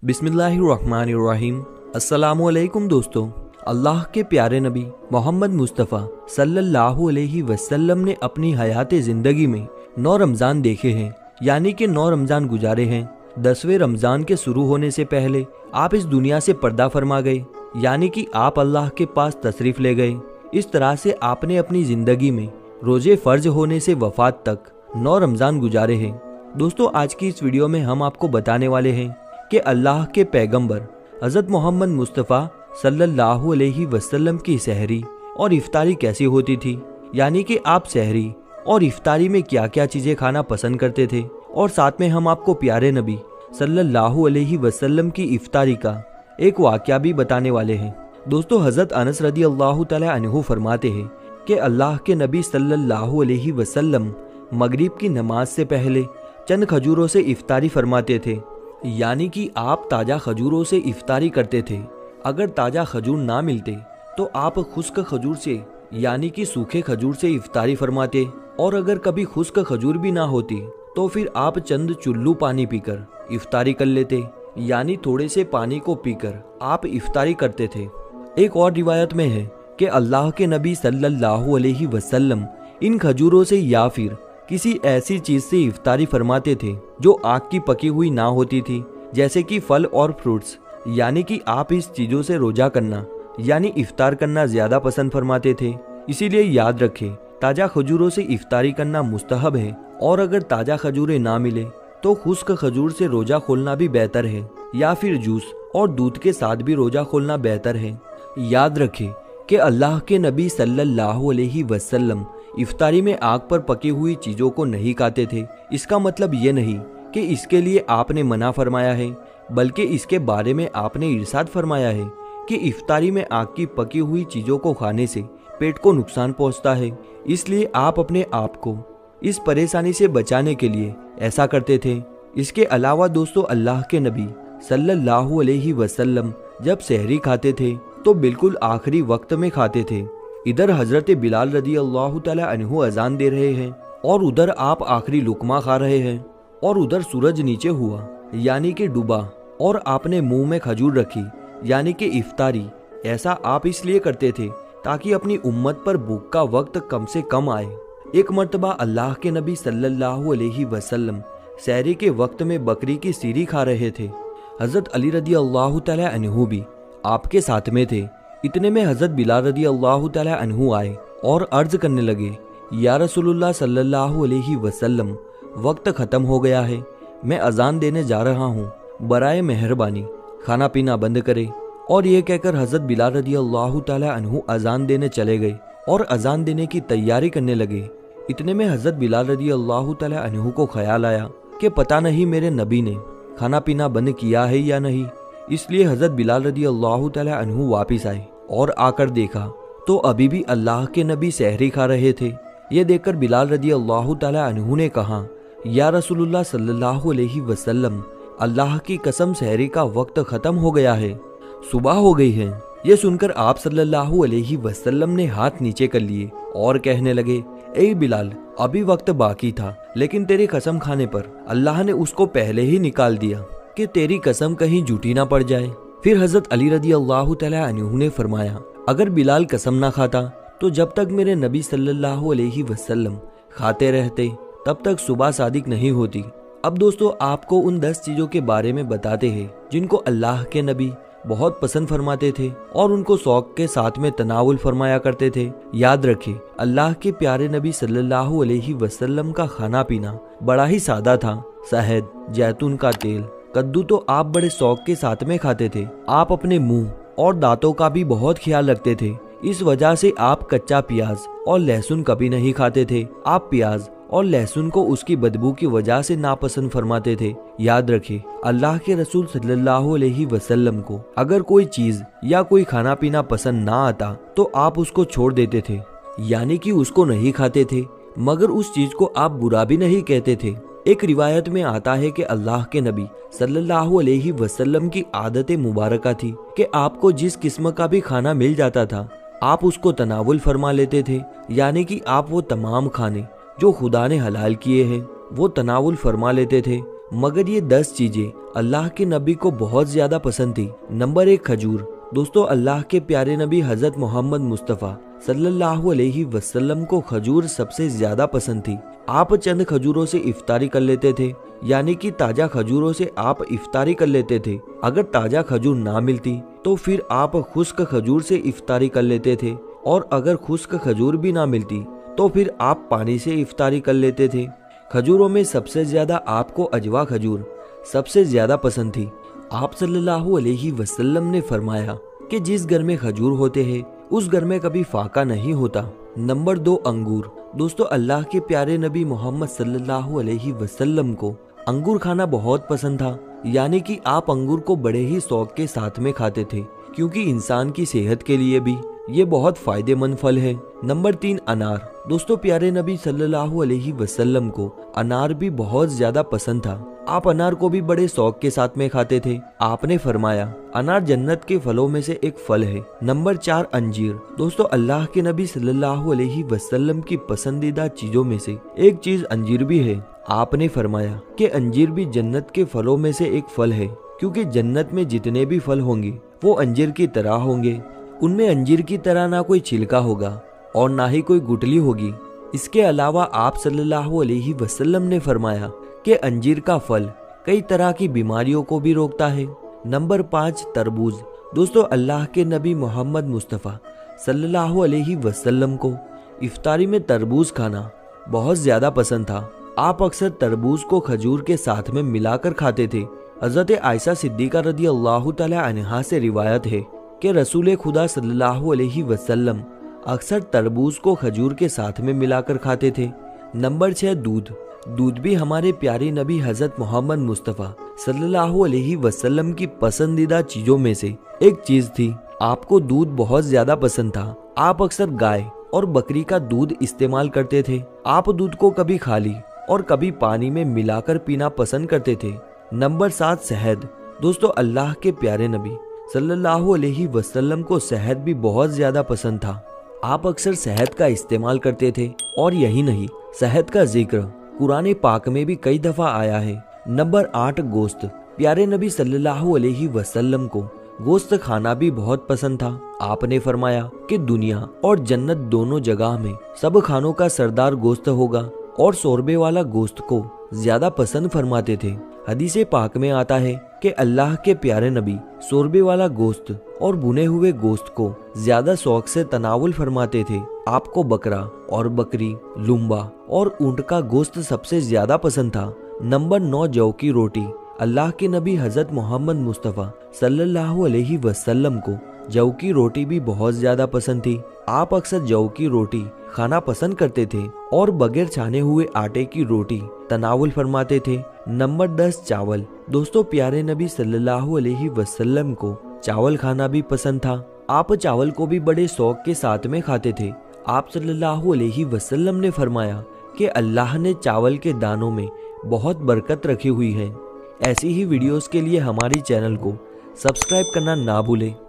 बिस्मिल्लाहिर्रहमानिर्रहीम। अस्सलामुअलैकुम दोस्तों। अल्लाह के प्यारे नबी मोहम्मद मुस्तफ़ा सल्लल्लाहु अलैहि वसल्लम ने अपनी हयात ज़िंदगी में 9 रमज़ान देखे हैं, यानी कि 9 रमज़ान गुजारे हैं। 10वें रमज़ान के शुरू होने से पहले आप इस दुनिया से पर्दा फरमा गए, यानी कि आप अल्लाह के पास तशरीफ़ ले गए। इस तरह से आपने अपनी ज़िंदगी में रोज़े फ़र्ज होने से वफ़ात तक 9 रमज़ान गुजारे हैं। दोस्तों, आज की इस वीडियो में हम आपको बताने वाले हैं कि अल्लाह के पैगंबर हज़रत मोहम्मद मुस्तफ़ा सल्लल्लाहु अलैहि वसल्लम की सहरी और इफ्तारी कैसी होती थी, यानी कि आप सहरी और इफ्तारी में क्या क्या चीज़ें खाना पसंद करते थे। और साथ में हम आपको प्यारे नबी सल्लल्लाहु अलैहि वसल्लम की इफ्तारी का एक वाक़या भी बताने वाले हैं। दोस्तों, हज़रत अनस रदी अल्लाह तआला अन्हु फरमाते हैं कि अल्लाह के नबी सल्लल्लाहु अलैहि वसल्लम मगरिब की नमाज से पहले चंद खजूरों से इफ्तारी फरमाते थे, यानी कि आप ताज़ा खजूरों से इफ्तारी करते थे। अगर ताज़ा खजूर ना मिलते तो आप खुश्क खजूर से यानी कि सूखे खजूर से इफ्तारी फरमाते, और अगर कभी खुश्क खजूर भी ना होती तो फिर आप चंद चुल्लू पानी पीकर इफ्तारी कर लेते, यानी थोड़े से पानी को पीकर आप इफ्तारी करते थे। एक और रिवायत में है कि अल्लाह के नबी सल्लल्लाहु अलैहि वसल्लम इन खजूरों से या फिर किसी ऐसी चीज से इफ्तारी फरमाते थे जो आग की पकी हुई ना होती थी, जैसे कि फल और फ्रूट्स, यानी कि आप इस चीजों से रोजा करना यानी इफ्तार करना ज्यादा पसंद फरमाते थे। इसीलिए याद रखें, ताजा खजूरों से इफ्तारी करना मुस्तहब है, और अगर ताजा खजूरें ना मिले तो खुश्क खजूर से रोजा खोलना भी बेहतर है, या फिर जूस और दूध के साथ भी रोजा खोलना बेहतर है। याद रखें कि अल्लाह के नबी सल्लल्लाहु अलैहि वसल्लम इफ्तारी में आग पर पकी हुई चीजों को नहीं खाते थे। इसका मतलब ये नहीं कि इसके लिए आपने मना फरमाया है, बल्कि इसके बारे में आपने इरशाद फरमाया है कि इफ्तारी में आग की पकी हुई चीजों को खाने से पेट को नुकसान पहुंचता है। इसलिए आप अपने आप को इस परेशानी से बचाने के लिए ऐसा करते थे। इसके अलावा दोस्तों, अल्लाह के नबी सल्लल्लाहु अलैहि वसल्लम जब सहरी खाते थे तो बिल्कुल आखिरी वक्त में खाते थे। इधर हजरत बिलाल रदी अल्लाह तआला अन्हु अजान दे रहे हैं और उधर आप आखिरी लुकमा खा रहे हैं, और उधर सूरज नीचे हुआ यानी कि डूबा और आपने मुंह में खजूर रखी यानी कि इफ्तारी। ऐसा आप इसलिए करते थे ताकि अपनी उम्मत पर भूख का वक्त कम से कम आए। एक मर्तबा अल्लाह के नबी सल्लल्लाहु अलैहि वसल्लम सहरी के वक्त में बकरी की सीरी खा रहे थे। हजरत अली रदी अल्लाह तआला अन्हु भी आपके साथ में थे। इतने में हजरत बिलाल रदी अल्लाह तआला अन्हु आए और अर्ज करने लगे, या रसूलुल्लाह सल्लल्लाहु अलैहि वसल्लम, वक्त खत्म हो गया है, मैं अजान देने जा रहा हूँ, बराए मेहरबानी खाना पीना बंद करे। और ये कहकर हजरत बिलाल रदी अल्लाह तआला अन्हु अजान देने चले गए और अजान देने की तैयारी करने लगे। इतने में हजरत बिलाल रदी अल्लाह तआला अन्हु को ख्याल आया कि पता नहीं मेरे नबी ने खाना पीना बंद किया है या नहीं। इसलिए हजरत बिलाल रदी अल्लाह तआला अन्हु वापिस आए और आकर देखा तो अभी भी अल्लाह के नबी सहरी खा रहे थे। ये देखकर बिलाल रदी अल्लाह तआला अन्हु ने कहा, या रसूलुल्लाह सल्लल्लाहु अलैहि वसल्लम, अल्लाह की कसम सहरी का वक्त खत्म हो गया है, सुबह हो गई है। ये सुनकर आप सल्लल्लाहु अलैहि वसल्लम ने हाथ नीचे कर लिए और कहने लगे, ए बिलाल, अभी वक्त बाकी था, लेकिन तेरी कसम खाने पर अल्लाह ने उसको पहले ही निकाल दिया कि तेरी कसम कहीं झूठी ना पड़ जाए। फिर हजरत अली रदी अल्लाह तआला अन्हु ने फरमाया, अगर बिलाल कसम ना खाता तो जब तक मेरे नबी सल्लल्लाहु अलैहि वसल्लम खाते रहते तब तक सुबह सादिक नहीं होती। अब दोस्तों, आपको उन 10 चीजों के बारे में बताते हैं जिनको अल्लाह के नबी बहुत पसंद फरमाते थे और उनको शौक के साथ में तनावुल फरमाया करते थे। याद रखें, अल्लाह के प्यारे नबी सल्लल्लाहु अलैहि वसल्लम का खाना पीना बड़ा ही सादा था। शहद, जैतून का तेल, कद्दू तो आप बड़े शौक के साथ में खाते थे। आप अपने मुंह और दांतों का भी बहुत ख्याल रखते थे। इस वजह से आप कच्चा प्याज और लहसुन कभी नहीं खाते थे। आप प्याज और लहसुन को उसकी बदबू की वजह से नापसंद फरमाते थे। याद रखें, अल्लाह के रसूल सल्लल्लाहु अलैहि वसल्लम को अगर कोई चीज या कोई खाना पीना पसंद ना आता तो आप उसको छोड़ देते थे, यानी कि उसको नहीं खाते थे, मगर उस चीज को आप बुरा भी नहीं कहते थे। एक रिवायत में आता है कि अल्लाह के नबी सल्लल्लाहु अलैहि वसल्लम की आदत मुबारका थी कि आपको जिस किस्म का भी खाना मिल जाता था आप उसको तनावुल फरमा लेते थे, यानी कि आप वो तमाम खाने जो खुदा ने हलाल किए हैं वो तनावुल फरमा लेते थे। मगर ये 10 चीजें अल्लाह के नबी को बहुत ज्यादा पसंद थी। नंबर 1, खजूर। दोस्तों, अल्लाह के प्यारे नबी हजरत मोहम्मद मुस्तफ़ा सल्लल्लाहु अलैहि वसल्लम को खजूर सबसे ज्यादा पसंद थी। आप चंद खजूरों से इफ्तारी कर लेते थे, यानी कि ताजा खजूरों से आप इफ्तारी कर लेते थे। अगर ताजा खजूर ना मिलती तो फिर आप खुश्क खजूर से इफ्तारी कर लेते थे, और अगर खुश्क खजूर भी ना मिलती तो फिर आप पानी से इफ्तारी कर लेते थे। खजूरों में सबसे ज्यादा आपको अजवा खजूर सबसे ज्यादा पसंद थी। आप सल्लल्लाहु अलैहि वसल्लम ने फरमाया कि जिस घर में खजूर होते हैं उस घर में कभी फाका नहीं होता। नंबर 2, अंगूर। दोस्तों, अल्लाह के प्यारे नबी मोहम्मद सल्लल्लाहु अलैहि वसल्लम को अंगूर खाना बहुत पसंद था, यानी कि आप अंगूर को बड़े ही शौक के साथ में खाते थे, क्योंकि इंसान की सेहत के लिए भी ये बहुत फायदेमंद फल है। नंबर 3, अनार। दोस्तों, प्यारे नबी सल्लल्लाहु अलैहि वसल्लम को अनार भी बहुत ज्यादा पसंद था। आप अनार को भी बड़े शौक के साथ में खाते थे। आपने फरमाया, अनार जन्नत के फलों में से एक फल है। नंबर 4, अंजीर। दोस्तों, अल्लाह के नबी सल्लल्लाहु अलैहि वसल्लम की पसंदीदा चीजों में से एक चीज अंजीर भी है। आपने फरमाया कि अंजीर भी जन्नत के फलों में से एक फल है, क्योंकि जन्नत में जितने भी फल होंगे वो अंजीर की तरह होंगे। उनमें अंजीर की तरह ना कोई छिलका होगा और ना ही कोई गुठली होगी। इसके अलावा आप सल्लल्लाहु अलैहि वसल्लम ने फरमाया कि अंजीर का फल कई तरह की बीमारियों को भी रोकता है। नंबर 5, तरबूज। दोस्तों, अल्लाह के नबी मोहम्मद मुस्तफ़ा सल्लल्लाहु अलैहि वसल्लम को इफ्तारी में तरबूज खाना बहुत ज्यादा पसंद था। आप अक्सर तरबूज को खजूर के साथ में मिलाकर खाते थे। हज़रत आयशा सिद्दीक़ा रज़ी अल्लाह तआला अन्हा से रिवायत है कि रसूल खुदा सल्लल्लाहु अलैहि वसल्लम अक्सर तरबूज को खजूर के साथ में मिलाकर खाते थे। नंबर 6, दूध। दूध भी हमारे प्यारे नबी हजरत मोहम्मद मुस्तफ़ा सल्लल्लाहु अलैहि वसल्लम की पसंदीदा चीजों में से एक चीज थी। आपको दूध बहुत ज्यादा पसंद था। आप अक्सर गाय और बकरी का दूध इस्तेमाल करते थे। आप दूध को कभी खाली और कभी पानी में मिलाकर पीना पसंद करते थे। नंबर 7, शहद। दोस्तों, अल्लाह के प्यारे नबी सल्लल्लाहु अलैहि वसल्लम को शहद भी बहुत ज्यादा पसंद था। आप अक्सर शहद का इस्तेमाल करते थे, और यही नहीं, शहद का जिक्र कुरान पाक में भी कई दफा आया है। नंबर 8, गोश्त। प्यारे नबी सल्लल्लाहु अलैहि वसल्लम को गोश्त खाना भी बहुत पसंद था। आपने फरमाया कि दुनिया और जन्नत दोनों जगह में सब खानों का सरदार गोश्त होगा, और शोरबे वाला गोश्त को ज्यादा पसंद फरमाते थे। हदीस पाक में आता है कि अल्लाह के प्यारे नबी शोरबे वाला गोश्त और भुने हुए गोश्त को ज्यादा शौक से तनावुल फरमाते थे। आपको बकरा और बकरी, लुम्बा और ऊंट का गोश्त सबसे ज्यादा पसंद था। नंबर 9, जौ की रोटी। अल्लाह के नबी हजरत मोहम्मद मुस्तफ़ा सल्लल्लाहु अलैहि वसल्लम को जौ की रोटी भी बहुत ज्यादा पसंद थी। आप अक्सर जौ की रोटी खाना पसंद करते थे और बगैर छाने हुए आटे की रोटी तनावुल फरमाते थे। नंबर 10, चावल। दोस्तों, प्यारे नबी सल्लल्लाहु अलैहि वसल्लम को चावल खाना भी पसंद था। आप चावल को भी बड़े शौक के साथ में खाते थे। आप सल्लल्लाहु अलैहि वसल्लम ने फरमाया कि अल्लाह ने चावल के दानों में बहुत बरकत रखी हुई है। ऐसी ही वीडियोस के लिए हमारी चैनल को सब्सक्राइब करना ना भूलें।